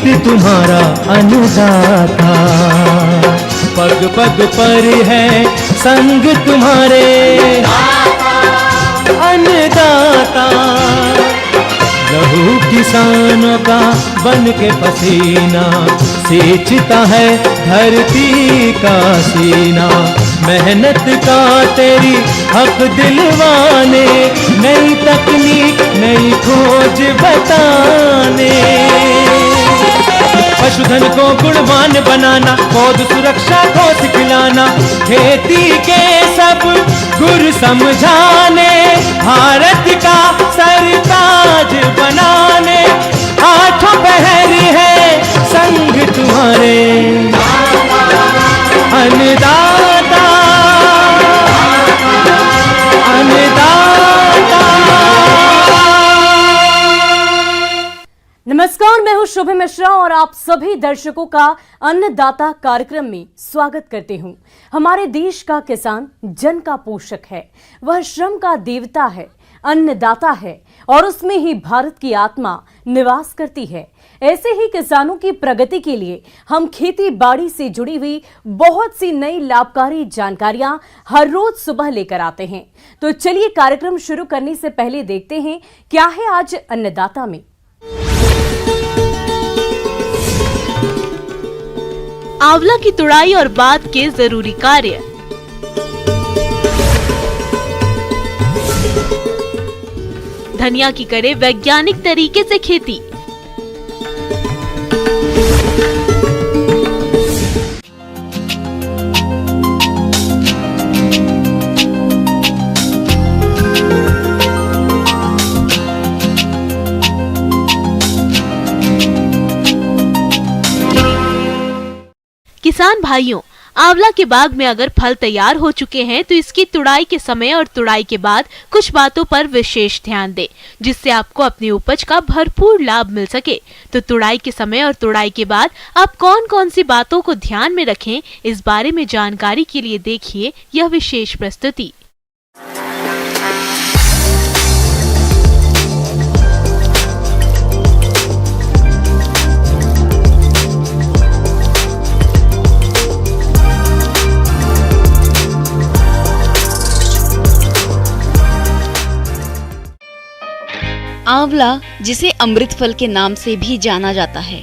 मीत तुम्हारा अन्नदाता, पग पग पर है संग तुम्हारे अन्नदाता। लहू किसानों का बन के पसीना सींचता है धरती का सीना। मेहनत का तेरी हक दिलवाने, नई तकनीक नई खोज बताने। पशुधन को गुणवान बनाना, पौध सुरक्षा को सिखलाना, खेती के सब गुर समझाने, भारत का सरताज बनाने। आठों पहर है संग तुम्हारे अन्नदाता, अन्नदाता। नमस्कार, मैं हूं शुभ मिश्रा और आप सभी दर्शकों का अन्नदाता कार्यक्रम में स्वागत करती हूं। हमारे देश का किसान जन का पोषक है, वह श्रम का देवता है, अन्नदाता है और उसमें ही भारत की आत्मा निवास करती है। ऐसे ही किसानों की प्रगति के लिए हम खेती बाड़ी से जुड़ी हुई बहुत सी नई लाभकारी जानकारियां हर रोज सुबह लेकर आते हैं। तो चलिए कार्यक्रम शुरू करने से पहले देखते हैं क्या है आज अन्नदाता में। आंवला की तुड़ाई और बाद के जरूरी कार्य। धनिया की करे वैज्ञानिक तरीके से खेती। किसान भाइयों, आंवला के बाग में अगर फल तैयार हो चुके हैं तो इसकी तुड़ाई के समय और तुड़ाई के बाद कुछ बातों पर विशेष ध्यान दें, जिससे आपको अपनी उपज का भरपूर लाभ मिल सके। तो तुड़ाई के समय और तुड़ाई के बाद आप कौन कौन सी बातों को ध्यान में रखें, इस बारे में जानकारी के लिए देखिए यह विशेष प्रस्तुति। आंवला, जिसे अमृत फल के नाम से भी जाना जाता है,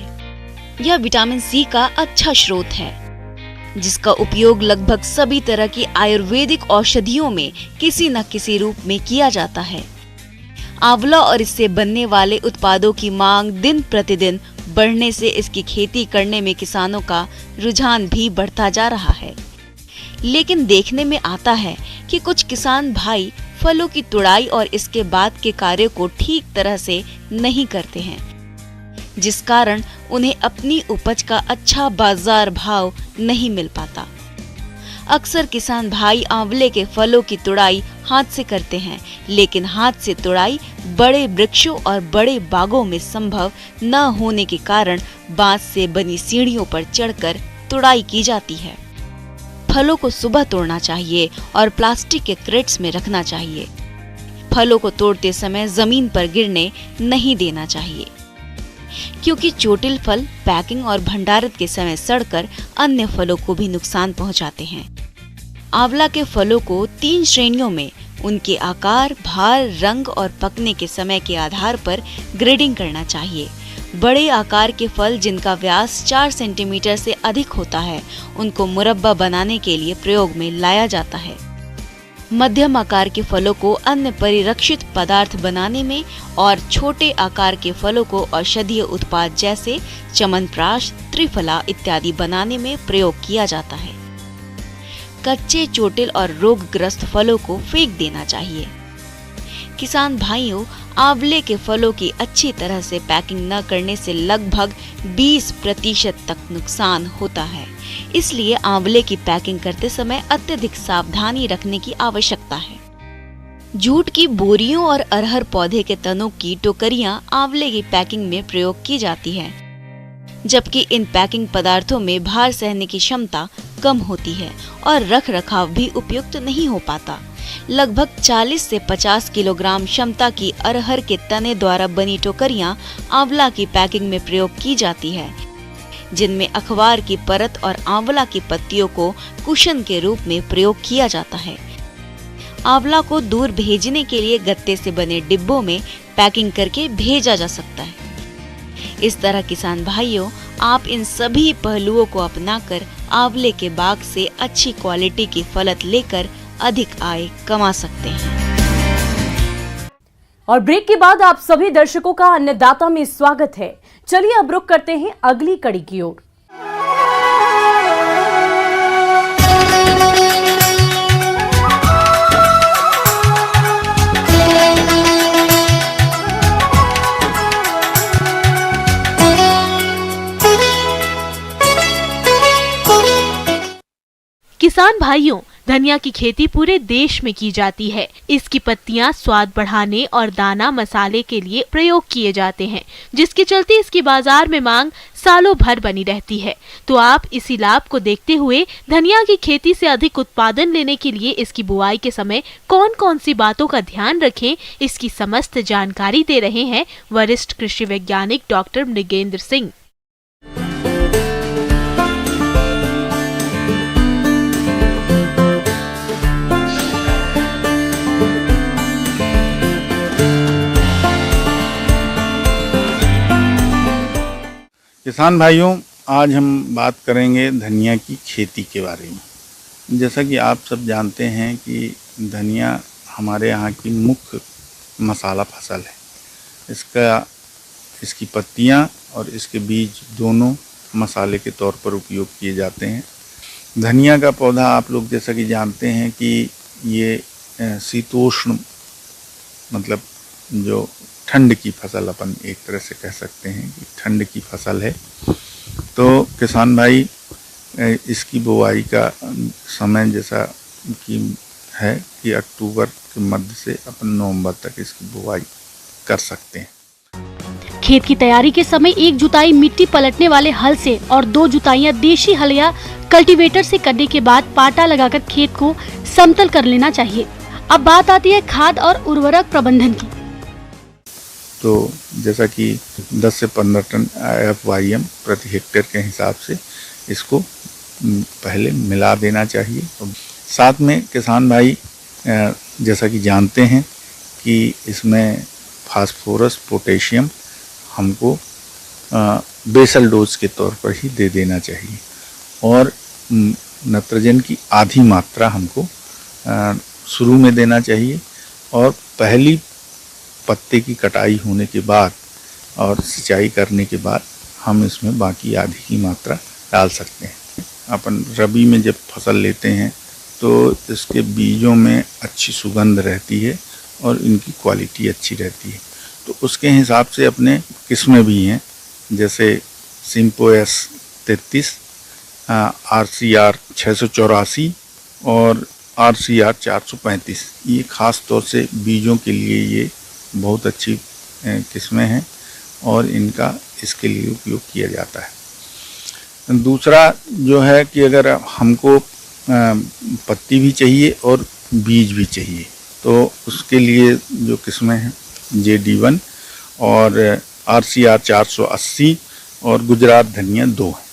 यह विटामिन सी का अच्छा स्रोत है, जिसका उपयोग लगभग सभी तरह की आयुर्वेदिक औषधियों में किसी न किसी रूप में किया जाता है। आंवला और इससे बनने वाले उत्पादों की मांग दिन प्रतिदिन बढ़ने से इसकी खेती करने में किसानों का रुझान भी बढ़ता जा रहा है। लेकिन देखने में आता है कि कुछ किसान भाई फलों की तुड़ाई और इसके बाद के कार्य को ठीक तरह से नहीं करते हैं, जिस कारण उन्हें अपनी उपज का अच्छा बाजार भाव नहीं मिल पाता। अक्सर किसान भाई आंवले के फलों की तुड़ाई हाथ से करते हैं, लेकिन हाथ से तुड़ाई बड़े वृक्षों और बड़े बागों में संभव न होने के कारण बांस से बनी सीढ़ियों पर चढ़कर तुड़ाई की जाती है। फलों को सुबह तोड़ना चाहिए और प्लास्टिक के क्रेट्स में रखना चाहिए। फलों को तोड़ते समय जमीन पर गिरने नहीं देना चाहिए, क्योंकि चोटिल फल पैकिंग और भंडारण के समय सड़कर अन्य फलों को भी नुकसान पहुंचाते हैं। आंवला के फलों को 3 श्रेणियों में उनके आकार, भार, रंग और पकने के समय के आधार पर ग्रेडिंग करना चाहिए। बड़े आकार के फल जिनका व्यास 4 सेंटीमीटर से अधिक होता है, उनको मुरब्बा बनाने के लिए प्रयोग में लाया जाता है। मध्यम आकार के फलों को अन्य परिरक्षित पदार्थ बनाने में और छोटे आकार के फलों को औषधीय उत्पाद जैसे च्यवनप्राश, त्रिफला इत्यादि बनाने में प्रयोग किया जाता है। कच्चे, चोटिल और रोगग्रस्त फलों को फेंक देना चाहिए। किसान भाइयों, आंवले के फलों की अच्छी तरह से पैकिंग न करने से लगभग 20% तक नुकसान होता है। इसलिए आंवले की पैकिंग करते समय अत्यधिक सावधानी रखने की आवश्यकता है। जूट की बोरियों और अरहर पौधे के तनों की टोकरियां आंवले की पैकिंग में प्रयोग की जाती है, जबकि इन पैकिंग पदार्थों में भार सहने की क्षमता कम होती है और रख रखाव भी उपयुक्त नहीं हो पाता। लगभग 40 से 50 किलोग्राम क्षमता की अरहर के तने द्वारा बनी टोकरियां आंवला की पैकिंग में प्रयोग की जाती है, जिनमें अखबार की परत और आंवला की पत्तियों को कुशन के रूप में प्रयोग किया जाता है। आंवला को दूर भेजने के लिए गत्ते से बने डिब्बों में पैकिंग करके भेजा जा सकता है। इस तरह किसान भाइयों, आप इन सभी पहलुओं को अपनाकर आंवले के बाग से अच्छी क्वालिटी की फलत लेकर अधिक आय कमा सकते हैं। और ब्रेक के बाद आप सभी दर्शकों का अन्नदाता में स्वागत है। चलिए अब रुक करते हैं अगली कड़ी की ओर। किसान भाइयों, धनिया की खेती पूरे देश में की जाती है। इसकी पत्तियां स्वाद बढ़ाने और दाना मसाले के लिए प्रयोग किए जाते हैं, जिसके चलते इसकी बाजार में मांग सालों भर बनी रहती है। तो आप इसी लाभ को देखते हुए धनिया की खेती से अधिक उत्पादन लेने के लिए इसकी बुआई के समय कौन कौन सी बातों का ध्यान रखें, इसकी समस्त जानकारी दे रहे हैं वरिष्ठ कृषि वैज्ञानिक डॉक्टर मृगेंद्र सिंह। किसान भाइयों, आज हम बात करेंगे धनिया की खेती के बारे में। जैसा कि आप सब जानते हैं कि धनिया हमारे यहाँ की मुख्य मसाला फसल है। इसकी पत्तियाँ और इसके बीज दोनों मसाले के तौर पर उपयोग किए जाते हैं। धनिया का पौधा आप लोग जैसा कि जानते हैं कि ये शीतोष्ण, मतलब जो ठंड की फसल अपन एक तरह से कह सकते हैं कि ठंड की फसल है। तो किसान भाई, इसकी बुआई का समय जैसा कि है कि अक्टूबर के मध्य से अपन नवंबर तक इसकी बुआई कर सकते हैं। खेत की तैयारी के समय एक जुताई मिट्टी पलटने वाले हल से और 2 जुताइयां देशी हल या कल्टीवेटर से करने के बाद पाटा लगाकर खेत को समतल कर लेना चाहिए। अब बात आती है खाद और उर्वरक प्रबंधन की। तो जैसा कि 10 से 15 टन FYM प्रति हेक्टेयर के हिसाब से इसको पहले मिला देना चाहिए। साथ में किसान भाई जैसा कि जानते हैं कि इसमें फास्फोरस, पोटेशियम हमको बेसल डोज के तौर पर ही दे देना चाहिए और नाइट्रोजन की आधी मात्रा हमको शुरू में देना चाहिए और पहली पत्ते की कटाई होने के बाद और सिंचाई करने के बाद हम इसमें बाकी आधी की मात्रा डाल सकते हैं। अपन रबी में जब फसल लेते हैं तो इसके बीजों में अच्छी सुगंध रहती है और इनकी क्वालिटी अच्छी रहती है। तो उसके हिसाब से अपने किस्में भी हैं, जैसे सिम्पो S33, RCR 684 और RCR 435। ये ख़ास तौर से बीजों के लिए ये बहुत अच्छी किस्में हैं और इनका इसके लिए उपयोग किया जाता है। दूसरा जो है कि अगर हमको पत्ती भी चाहिए और बीज भी चाहिए तो उसके लिए जो किस्में हैं JD1 और RCR 480 और गुजरात धनिया 2 है।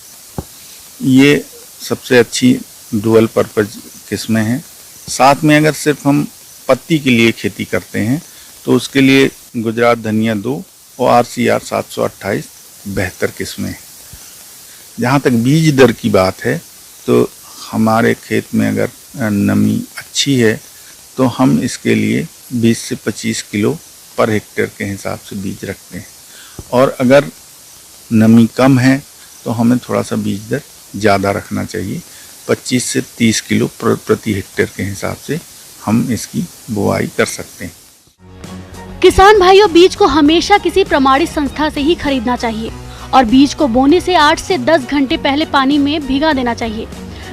ये सबसे अच्छी डुअल पर्पज किस्में हैं। साथ में अगर सिर्फ हम पत्ती के लिए खेती करते हैं तो उसके लिए गुजरात धनिया 2 और RCR 728 बेहतर किस्में हैं। जहाँ तक बीज दर की बात है तो हमारे खेत में अगर नमी अच्छी है तो हम इसके लिए 20 से 25 किलो पर हेक्टेयर के हिसाब से बीज रखते हैं और अगर नमी कम है तो हमें थोड़ा सा बीज दर ज़्यादा रखना चाहिए। 25 से 30 किलो प्रति हेक्टेयर के हिसाब से हम इसकी बुआई कर सकते हैं। किसान भाइयों, बीज को हमेशा किसी प्रमाणित संस्था से ही खरीदना चाहिए और बीज को बोने से 8 से 10 घंटे पहले पानी में भिगा देना चाहिए।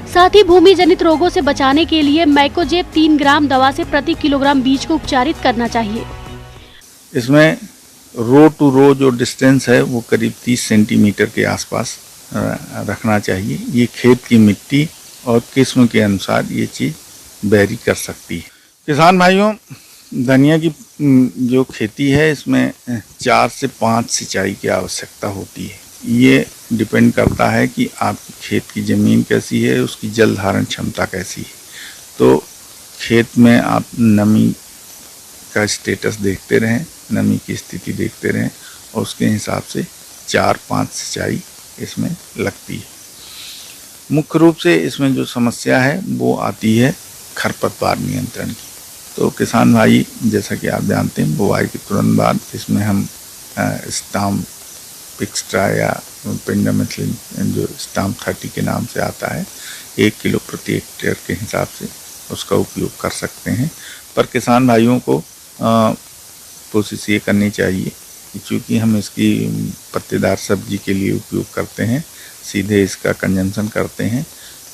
साथ ही भूमि जनित रोगों से बचाने के लिए मैकोजेब 3 ग्राम दवा से प्रति किलोग्राम बीज को उपचारित करना चाहिए। इसमें रो टू रो जो डिस्टेंस है वो करीब 30 सेंटीमीटर के आसपास रखना चाहिए। ये खेत की मिट्टी और किस्म के अनुसार ये चीज़ वेरी कर सकती है। किसान भाइयों, धनिया की जो खेती है इसमें 4 से 5 सिंचाई की आवश्यकता होती है। ये डिपेंड करता है कि आपकी खेत की ज़मीन कैसी है, उसकी जल धारण क्षमता कैसी है। तो खेत में आप नमी का स्टेटस देखते रहें, नमी की स्थिति देखते रहें और उसके हिसाब से 4-5 सिंचाई इसमें लगती है। मुख्य रूप से इसमें जो समस्या है वो आती है खरपतवार नियंत्रण की। तो किसान भाई, जैसा कि आप जानते हैं, बुआई के तुरंत बाद इसमें हम स्टाम्प एक्स्ट्रा या पेंडामेथिलिन जो स्टाम्प 30 के नाम से आता है, 1 किलो प्रति हेक्टेयर के हिसाब से उसका उपयोग कर सकते हैं। पर किसान भाइयों को कोशिश ये करनी चाहिए कि चूँकि हम इसकी पत्तेदार सब्जी के लिए उपयोग करते हैं, सीधे इसका कंजम्पशन करते हैं,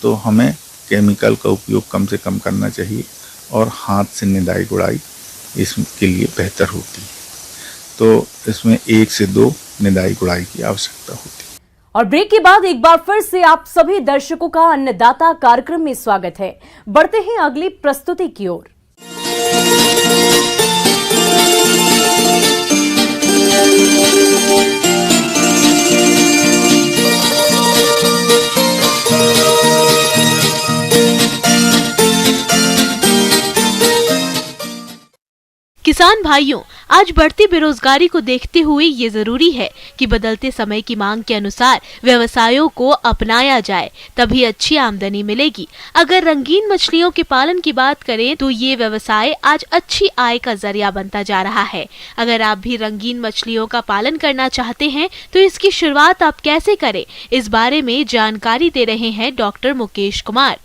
तो हमें केमिकल का उपयोग कम से कम करना चाहिए और हाथ से निदाई गुड़ाई इसके लिए बेहतर होती है। तो इसमें 1 से 2 निदाई गुड़ाई की आवश्यकता होती है। और ब्रेक के बाद एक बार फिर से आप सभी दर्शकों का अन्नदाता कार्यक्रम में स्वागत है। बढ़ते हैं अगली प्रस्तुति की ओर। किसान भाइयों, आज बढ़ती बेरोजगारी को देखते हुए ये जरूरी है कि बदलते समय की मांग के अनुसार व्यवसायों को अपनाया जाए, तभी अच्छी आमदनी मिलेगी। अगर रंगीन मछलियों के पालन की बात करें तो ये व्यवसाय आज अच्छी आय का जरिया बनता जा रहा है। अगर आप भी रंगीन मछलियों का पालन करना चाहते हैं तो इसकी शुरुआत आप कैसे करें, इस बारे में जानकारी दे रहे हैं डॉक्टर मुकेश कुमार।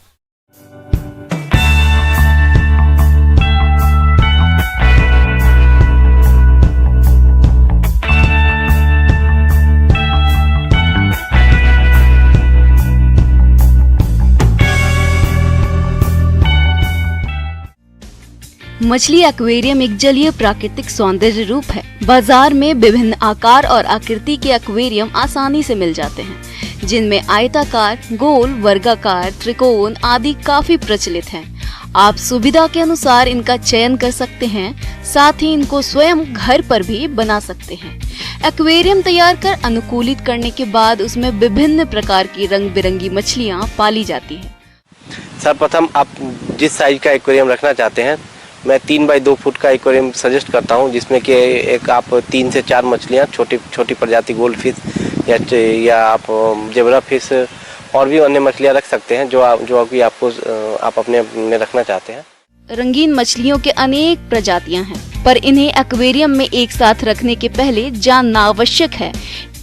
मछली एक्वेरियम एक जलीय प्राकृतिक सौंदर्य रूप है। बाजार में विभिन्न आकार और आकृति के एक्वेरियम आसानी से मिल जाते हैं, जिनमें आयताकार, गोल, वर्गाकार, त्रिकोण आदि काफी प्रचलित हैं। आप सुविधा के अनुसार इनका चयन कर सकते हैं, साथ ही इनको स्वयं घर पर भी बना सकते हैं। एक्वेरियम तैयार कर अनुकूलित करने के बाद उसमें विभिन्न प्रकार की रंग बिरंगी मछलियाँ पाली जाती है। सर्वप्रथम आप जिस साइज का एक्वेरियम रखना चाहते हैं, मैं 3 बाई 2 फुट का एक्वेरियम सजेस्ट करता हूं, जिसमें कि एक आप 3 से 4 मछलियां, छोटी प्रजाति गोल्ड फिश या आप जेब्रा फिश और भी अन्य मछलियां रख सकते हैं जो कि आप अपने में रखना चाहते हैं। रंगीन मछलियों के अनेक प्रजातियां हैं, पर इन्हें एक्वेरियम में एक साथ रखने के पहले जानना आवश्यक है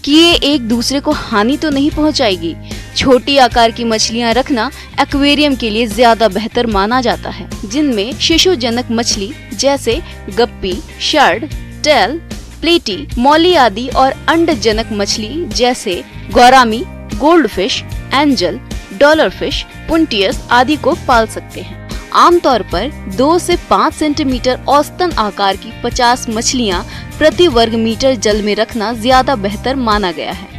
कि ये एक दूसरे को हानि तो नहीं पहुंचाएगी। छोटी आकार की मछलियां रखना एक्वेरियम के लिए ज्यादा बेहतर माना जाता है, जिनमें शिशुजनक मछली जैसे गप्पी, शर्ड, टेल, प्लेटी, मौली आदि और अंडजनक मछली जैसे गौरामी, गोल्डफिश, एंजल, डॉलरफिश, पुंटियस आदि को पाल सकते हैं। आमतौर पर 2 से 5 सेंटीमीटर औसतन आकार की 50 मछलियां प्रति वर्ग मीटर जल में रखना ज्यादा बेहतर माना गया है।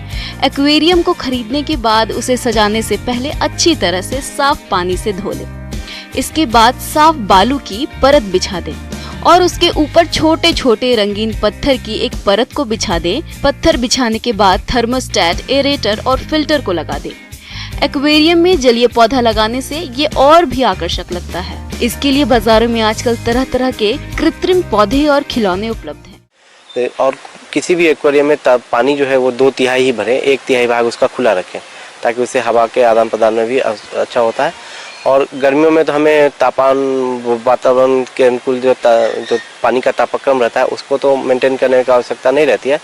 एक्वेरियम को खरीदने के बाद उसे सजाने से पहले अच्छी तरह से साफ पानी से धो लें। इसके बाद साफ बालू की परत बिछा दें और उसके ऊपर छोटे छोटे रंगीन पत्थर की एक परत को बिछा दें। पत्थर बिछाने के बाद थर्मोस्टेट, एरेटर और फिल्टर को लगा दें। एक्वेरियम में जलीय पौधा लगाने से ये और भी आकर्षक लगता है। इसके लिए बाजारों में आजकल तरह तरह के कृत्रिम पौधे और खिलौने उपलब्ध हैं। और किसी भी एक्वेरियम में पानी जो है वो 2/3 ही भरें, 1/3 भाग उसका खुला रखें, ताकि उससे हवा के आदान प्रदान में भी अच्छा होता है। और गर्मियों में तो हमें तापमान, वातावरण के अनुकूल जो पानी का तापक्रम रहता है उसको तो मेंटेन करने की आवश्यकता नहीं रहती है,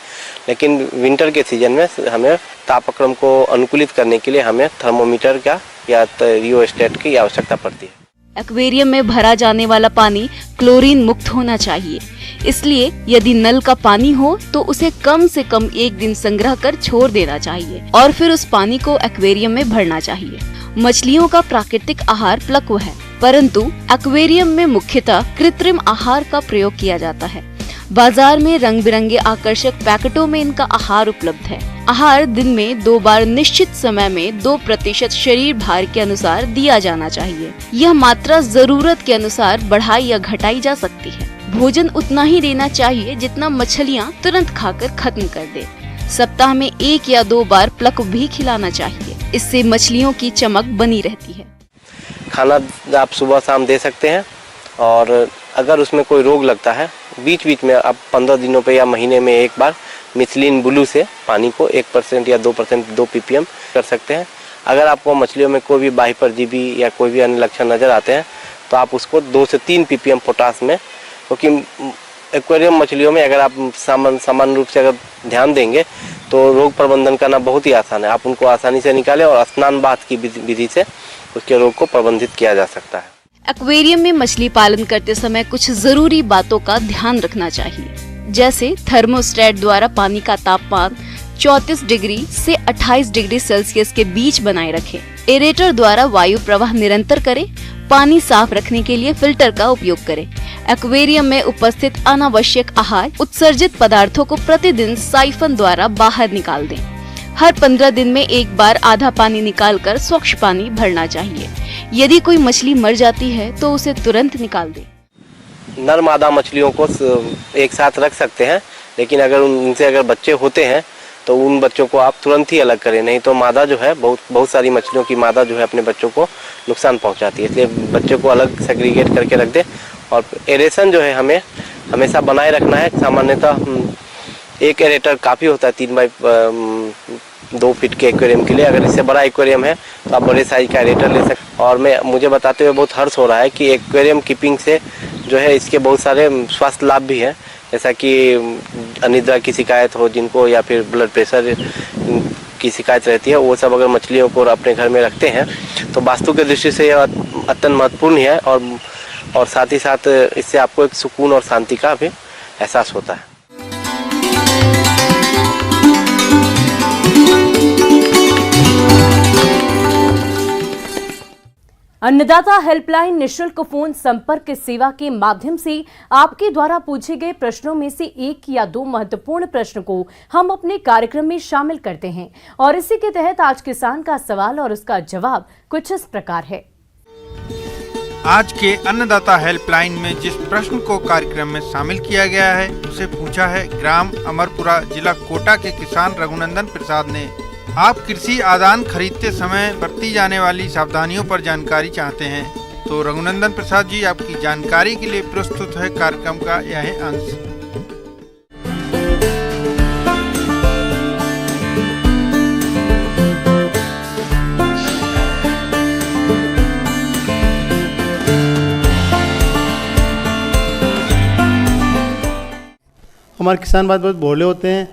लेकिन विंटर के सीजन में हमें तापक्रम को अनुकूलित करने के लिए हमें थर्मोमीटर का या रियोस्टेट की आवश्यकता पड़ती है। एक्वेरियम में भरा जाने वाला पानी क्लोरीन मुक्त होना चाहिए, इसलिए यदि नल का पानी हो तो उसे कम से कम 1 दिन संग्रह कर छोड़ देना चाहिए और फिर उस पानी को एक्वेरियम में भरना चाहिए। मछलियों का प्राकृतिक आहार प्लक्व है, परंतु एक्वेरियम में मुख्यतः कृत्रिम आहार का प्रयोग किया जाता है। बाजार में रंग बिरंगे आकर्षक पैकेटों में इनका आहार उपलब्ध है। आहार दिन में 2 बार निश्चित समय में 2% शरीर भार के अनुसार दिया जाना चाहिए। यह मात्रा जरूरत के अनुसार बढ़ाई या घटाई जा सकती है। भोजन उतना ही देना चाहिए जितना मछलियाँ तुरंत खाकर खत्म कर दे। सप्ताह में 1 या 2 बार प्लक भी खिलाना चाहिए, इससे मछलियों की चमक बनी रहती है। खाना आप सुबह शाम दे सकते हैं, और अगर उसमें कोई रोग लगता है बीच बीच में आप 15 दिनों पे या महीने में एक बार मिथिलीन ब्लू से पानी को 1% या 2% 2 ppm कर सकते हैं। अगर आपको मछलियों में कोई भी बाह्य परजीवी या कोई भी अन्य लक्षण नज़र आते हैं तो आप उसको 2 से 3 ppm पोटास में, क्योंकि एक्वेरियम मछलियों में अगर आप सामान्य रूप से अगर ध्यान देंगे तो रोग प्रबंधन करना बहुत ही आसान है। आप उनको आसानी से निकालें और स्नान बाथ की विधि से उसके रोग को प्रबंधित किया जा सकता है। एक्वेरियम में मछली पालन करते समय कुछ जरूरी बातों का ध्यान रखना चाहिए, जैसे थर्मोस्टेट द्वारा पानी का तापमान 34 डिग्री से 28 डिग्री सेल्सियस के बीच बनाए रखें। एरेटर द्वारा वायु प्रवाह निरंतर करें। पानी साफ रखने के लिए फिल्टर का उपयोग करें। एक्वेरियम में उपस्थित अनावश्यक आहार उत्सर्जित पदार्थों को प्रतिदिन साइफन द्वारा बाहर निकाल दें। हर 15 दिन में एक बार आधा पानी निकालकर स्वच्छ पानी भरना चाहिए। यदि कोई मछली मर जाती है तो उसे तुरंत निकाल दें। नर मादा मछलियों को एक साथ रख सकते हैं, लेकिन अगर उनसे अगर बच्चे होते हैं तो उन बच्चों को आप तुरंत ही अलग करें, नहीं तो मादा जो है बहुत सारी मछलियों की मादा जो है अपने बच्चों को नुकसान पहुंचाती है। इसलिए बच्चों को अलग सेग्रीगेट करके रख दें। और एरेशन जो है हमें हमेशा बनाए रखना है। सामान्यतः एक एरेटर काफ़ी होता है 3x2 फीट के एक्वेरियम के लिए। अगर इससे बड़ा एक्वेरियम है तो आप बड़े साइज का एरेटर ले सकते हैं। और मुझे बताते हुए बहुत हर्ष हो रहा है कि एक्वेरियम कीपिंग से जो है इसके बहुत सारे स्वास्थ्य लाभ भी हैं, जैसा कि अनिद्रा की शिकायत हो जिनको, या फिर ब्लड प्रेशर की शिकायत रहती है, वो सब अगर मछलियों को अपने घर में रखते हैं तो वास्तु की दृष्टि से यह अत्यंत महत्वपूर्ण है। और साथ ही साथ इससे आपको एक सुकून और शांति का भी एहसास होता है। अन्नदाता हेल्पलाइन निशुल्क फोन संपर्क सेवा के माध्यम से आपके द्वारा पूछे गए प्रश्नों में से 1 या 2 महत्वपूर्ण प्रश्न को हम अपने कार्यक्रम में शामिल करते हैं। और इसी के तहत आज किसान का सवाल और उसका जवाब कुछ इस प्रकार है। आज के अन्नदाता हेल्पलाइन में जिस प्रश्न को कार्यक्रम में शामिल किया गया है उसे पूछा है ग्राम अमरपुरा, जिला कोटा के किसान रघुनंदन प्रसाद ने। आप कृषि आदान खरीदते समय बरती जाने वाली सावधानियों पर जानकारी चाहते हैं, तो रघुनंदन प्रसाद जी आपकी जानकारी के लिए प्रस्तुत है कार्यक्रम का यह अंश। हमारे किसान बहुत भोले होते हैं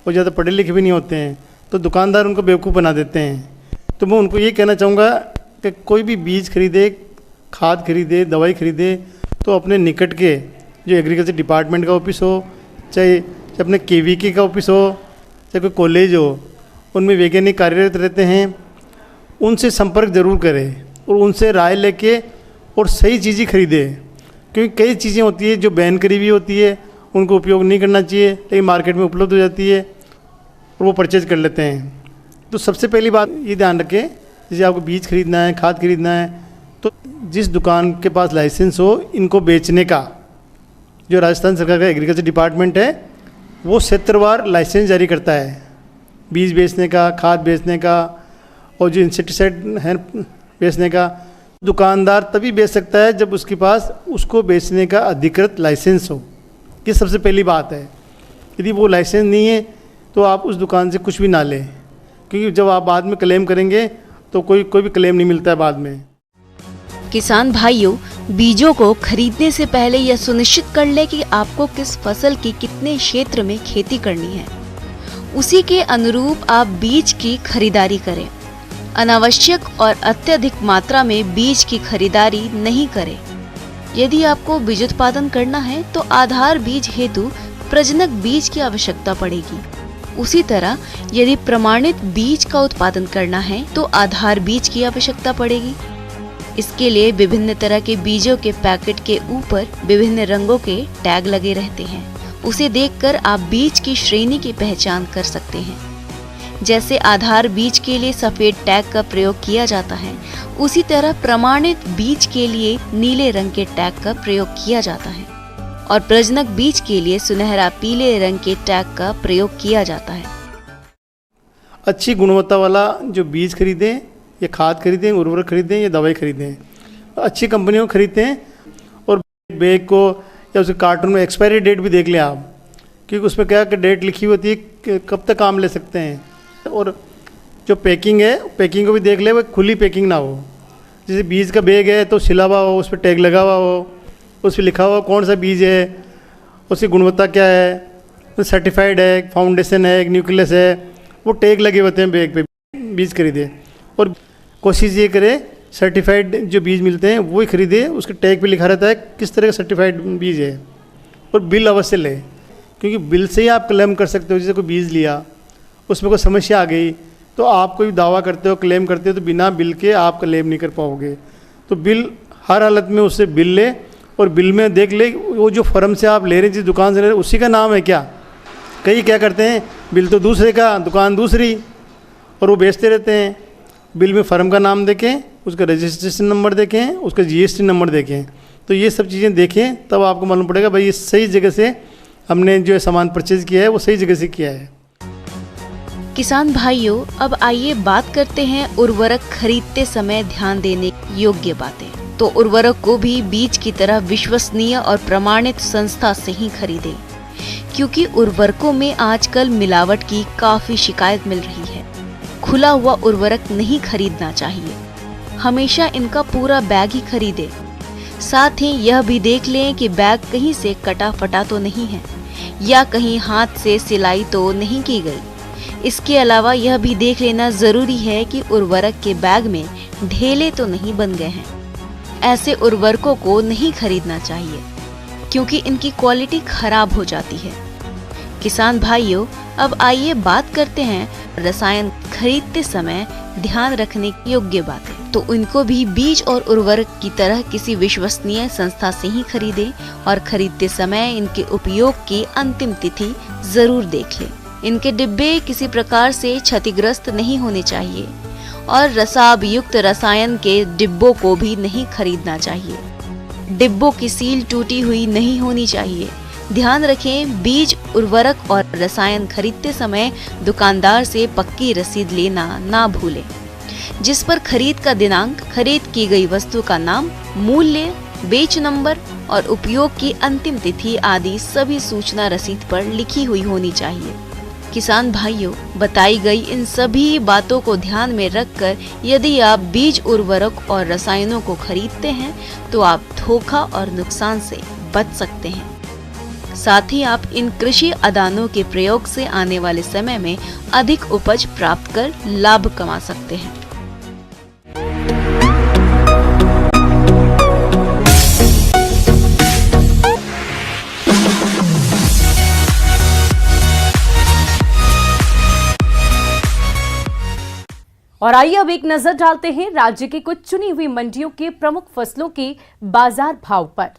और ज़्यादा पढ़े लिखे भी नहीं होते हैं, तो दुकानदार उनको बेवकूफ़ बना देते हैं। तो मैं उनको ये कहना चाहूँगा कि कोई भी बीज खरीदे, खाद खरीदे, दवाई खरीदे तो अपने निकट के जो एग्रीकल्चर डिपार्टमेंट का ऑफिस हो, चाहे अपने KVK का ऑफिस हो, चाहे कोई कॉलेज हो, उनमें वैज्ञानिक कार्यरत रहते हैं, उनसे संपर्क ज़रूर करें और उनसे राय लेके और सही चीज़ें खरीदें। क्योंकि कई चीज़ें होती है जो बैन करी हुई होती है, उनको उपयोग नहीं करना चाहिए, लेकिन मार्केट में उपलब्ध हो जाती है और वो परचेज कर लेते हैं। तो सबसे पहली बात ये ध्यान रखें, जैसे आपको बीज खरीदना है, खाद खरीदना है, तो जिस दुकान के पास लाइसेंस हो इनको बेचने का, जो राजस्थान सरकार का एग्रीकल्चर डिपार्टमेंट है वो क्षेत्रवार लाइसेंस जारी करता है बीज बेचने का, खाद बेचने का, और जो इंसेक्टिसाइड है बेचने का। दुकानदार तभी बेच सकता है जब उसके पास उसको बेचने का अधिकृत लाइसेंस हो। ये सबसे पहली बात है। यदि वो लाइसेंस नहीं है तो आप उस दुकान से कुछ भी ना लें, क्योंकि जब आप बाद में क्लेम करेंगे तो कोई भी क्लेम नहीं मिलता है बाद में। किसान भाइयों, बीजों को खरीदने से पहले यह सुनिश्चित कर ले कि आपको किस फसल की कितने क्षेत्र में खेती करनी है, उसी के अनुरूप आप बीज की खरीदारी करें। अनावश्यक और अत्यधिक मात्रा में बीज की खरीदारी नहीं करें। यदि आपको बीज उत्पादन करना है तो आधार बीज हेतु प्रजनक बीज की आवश्यकता पड़ेगी। उसी तरह यदि प्रमाणित बीज का उत्पादन करना है तो आधार बीज की आवश्यकता पड़ेगी। इसके लिए विभिन्न तरह के बीजों के पैकेट के ऊपर विभिन्न रंगों के टैग लगे रहते हैं। उसे देखकर आप बीज की श्रेणी की पहचान कर सकते हैं। जैसे आधार बीज के लिए सफेद टैग का प्रयोग किया जाता है, उसी तरह प्रमाणित बीज के लिए नीले रंग के टैग का प्रयोग किया जाता है और प्रजनक बीज के लिए सुनहरा पीले रंग के टैग का प्रयोग किया जाता है। अच्छी गुणवत्ता वाला जो बीज खरीदें या खाद खरीदें, उर्वरक खरीदें या दवाई खरीदें, अच्छी कंपनियों को खरीदते हैं। और बैग को या उसके कार्टून में एक्सपायरी डेट भी देख लें आप, क्योंकि उसमें क्या डेट लिखी होती है कि कब तक काम ले सकते हैं। और जो पैकिंग है, पैकिंग को भी देख ले, वो खुली पैकिंग ना हो। जैसे बीज का बैग है तो सिला हुआ हो, उस पर टैग लगा हुआ हो, उस पर लिखा हुआ कौन सा बीज है, उसकी गुणवत्ता क्या है, सर्टिफाइड है, फाउंडेशन है, न्यूक्लियस है, वो टैग लगे होते हैं बैग पे। बीज खरीदे और कोशिश ये करे सर्टिफाइड जो बीज मिलते हैं वही खरीदे, उसके टैग पे लिखा रहता है किस तरह का सर्टिफाइड बीज है। और बिल अवश्य ले, क्योंकि बिल से ही आप क्लेम कर सकते हो। जैसे कोई बीज लिया, उसमें कोई समस्या आ गई तो आप कोई दावा करते हो, क्लेम करते हो, तो बिना बिल के आप क्लेम नहीं कर पाओगे। तो बिल हर हालत में उससे बिल ले और बिल में देख ले वो जो फर्म से आप ले रहे हैं, जिस दुकान से ले रहे हैं, उसी का नाम है क्या। कई क्या करते हैं, बिल तो दूसरे का, दुकान दूसरी, और वो बेचते रहते हैं। बिल में फर्म का नाम देखें, उसका रजिस्ट्रेशन नंबर देखें, उसका जीएसटी नंबर देखें। तो ये सब चीज़ें देखें, तब आपको मालूम पड़ेगा भाई ये सही जगह से हमने जो सामान परचेज किया है वो सही जगह से किया है। किसान भाइयों, अब आइए बात करते हैं उर्वरक खरीदते समय ध्यान देने योग्य बातें। तो उर्वरक को भी बीज की तरह विश्वसनीय और प्रमाणित संस्था से ही खरीदें, क्योंकि उर्वरकों में आजकल मिलावट की काफी शिकायत मिल रही है। खुला हुआ उर्वरक नहीं खरीदना चाहिए, हमेशा इनका पूरा बैग ही खरीदें। साथ ही यह भी देख लें कि बैग कहीं से कटा फटा तो नहीं है या कहीं हाथ से सिलाई तो नहीं की गई। इसके अलावा यह भी देख लेना जरूरी है कि उर्वरक के बैग में ढेले तो नहीं बन गए हैं। ऐसे उर्वरकों को नहीं खरीदना चाहिए, क्योंकि इनकी क्वालिटी खराब हो जाती है। किसान भाइयों, अब आइए बात करते हैं रसायन खरीदते समय ध्यान रखने योग्य बातें। तो इनको भी बीज और उर्वरक की तरह किसी विश्वसनीय संस्था से ही खरीदें और खरीदते समय इनके उपयोग की अंतिम तिथि जरूर देख लें। इनके डिब्बे किसी प्रकार से क्षतिग्रस्त नहीं होने चाहिए और रसाब युक्त रसायन के डिब्बों को भी नहीं खरीदना चाहिए। डिब्बों की सील टूटी हुई नहीं होनी चाहिए। ध्यान रखें, बीज, उर्वरक और रसायन खरीदते समय दुकानदार से पक्की रसीद लेना ना भूलें, जिस पर खरीद का दिनांक, खरीद की गई वस्तु का नाम, मूल्य, बेच नंबर और उपयोग की अंतिम तिथि आदि सभी सूचना रसीद पर लिखी हुई होनी चाहिए। किसान भाइयों, बताई गई इन सभी बातों को ध्यान में रखकर यदि आप बीज, उर्वरक और रसायनों को खरीदते हैं तो आप धोखा और नुकसान से बच सकते हैं। साथ ही आप इन कृषि अदानों के प्रयोग से आने वाले समय में अधिक उपज प्राप्त कर लाभ कमा सकते हैं। और आइए अब एक नजर डालते हैं राज्य की कुछ चुनी हुई मंडियों के प्रमुख फसलों के बाजार भाव पर।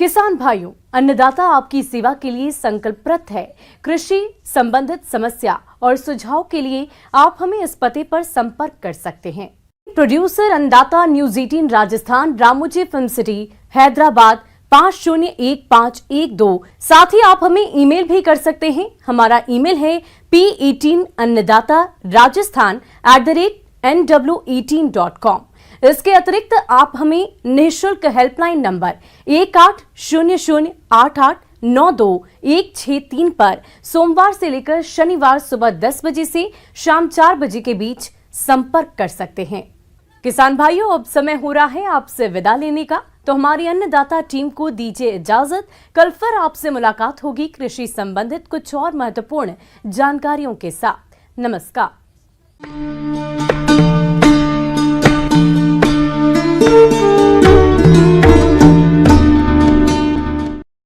किसान भाइयों, अन्नदाता आपकी सेवा के लिए संकल्परत है। कृषि संबंधित समस्या और सुझाव के लिए आप हमें इस पते पर संपर्क कर सकते हैं। प्रोड्यूसर अन्नदाता news 18 Rajasthan, Ramoji film city, Hyderabad 501512। साथ ही आप हमें ईमेल भी कर सकते हैं। हमारा ईमेल है p18annadatarajasthan@nw18.com। इसके अतिरिक्त आप हमें निःशुल्क हेल्पलाइन नंबर 180088921663 पर सोमवार से लेकर शनिवार सुबह 10 बजे से शाम 4 बजे के बीच संपर्क कर सकते हैं। किसान भाइयों, अब समय हो रहा है आपसे विदा लेने का, तो हमारी अन्नदाता टीम को दीजिए इजाजत। कल फिर आपसे मुलाकात होगी कृषि संबंधित कुछ और महत्वपूर्ण जानकारियों के साथ। नमस्कार।